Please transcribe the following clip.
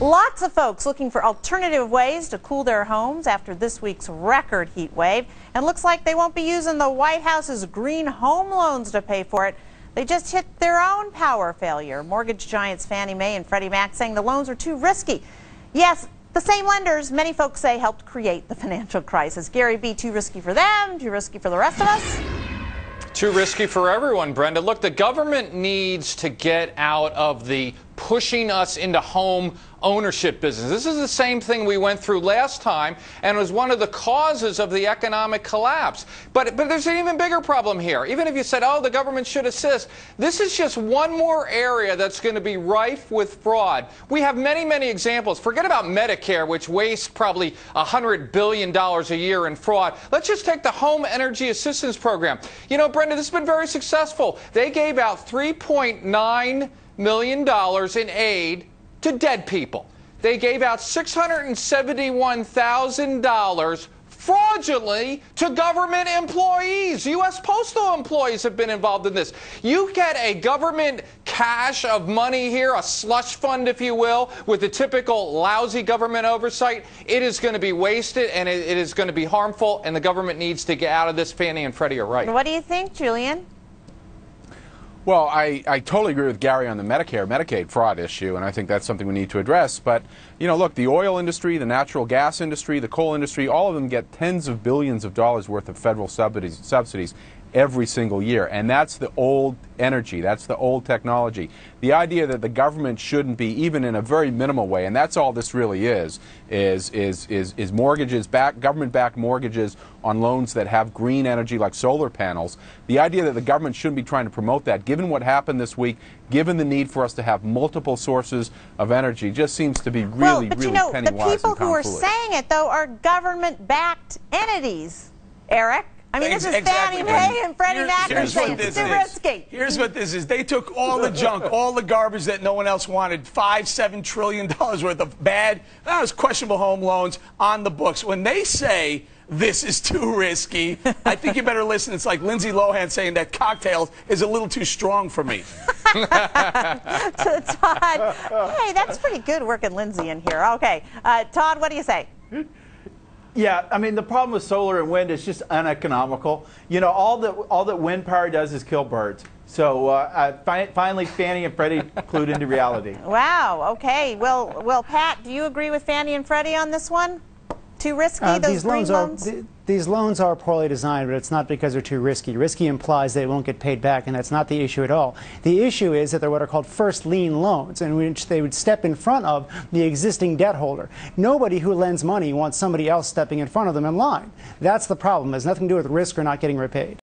Lots of folks looking for alternative ways to cool their homes after this week's record heat wave. And looks like they won't be using the White House's green home loans to pay for it. They just hit their own power failure. Mortgage giants Fannie Mae and Freddie Mac saying the loans are too risky. Yes, the same lenders many folks say helped create the financial crisis. Gary B., too risky for them, too risky for the rest of us? Too risky for everyone, Brenda. Look, the government needs to get out of the pushing us into home ownership business. This is the same thing we went through last time and was one of the causes of the economic collapse. But there's an even bigger problem here. Even if you said, oh, the government should assist, this is just one more area that's going to be rife with fraud. We have many, many examples. Forget about Medicare, which wastes probably $100 billion a year in fraud. Let's just take the Home Energy Assistance Program. You know, Brenda, this has been very successful. They gave out $3.9 million in aid to dead people. They gave out $671,000 fraudulently to government employees. U.S. postal employees have been involved in this. You get a government cache of money here, a slush fund, if you will, with the typical lousy government oversight. It is going to be wasted, and it is going to be harmful, and the government needs to get out of this. Fannie and Freddie are right. What do you think, Julian? Well, I totally agree with Gary on the Medicaid fraud issue, and I think that's something we need to address. But, you know, look, the oil industry, the natural gas industry, the coal industry, all of them get tens of billions of dollars worth of federal subsidies every single year. And that's the old energy. That's the old technology. The idea that the government shouldn't be, even in a very minimal way, and that's all this really is mortgages, government-backed mortgages on loans that have green energy like solar panels. The idea that the government shouldn't be trying to promote that, given what happened this week, given the need for us to have multiple sources of energy, just seems to be really, but really you know, penny wise and the people who are foolish. saying it, though, are government-backed entities, Eric. I mean, this is Exactly. Fannie Mae and Freddie Mac are saying it's too risky. Here's what this is. They took all the junk, all the garbage that no one else wanted, $5–7 trillion worth of bad, questionable home loans on the books. When they say this is too risky, I think you better listen. It's like Lindsay Lohan saying that cocktail is a little too strong for me. Todd, hey, that's pretty good working Lindsay in here. Okay, Todd, what do you say? Yeah, I mean, the problem with solar and wind is just uneconomical. You know, all that wind power does is kill birds. So finally, Fannie and Freddie clued into reality. Wow. Okay. Well, Pat, do you agree with Fannie and Freddie on this one? Too risky, those green loans? These loans are poorly designed, but it's not because they're too risky. Risky implies they won't get paid back, and that's not the issue at all. The issue is that they're what are called first lien loans, in which they would step in front of the existing debt holder. Nobody who lends money wants somebody else stepping in front of them in line. That's the problem. It has nothing to do with risk or not getting repaid.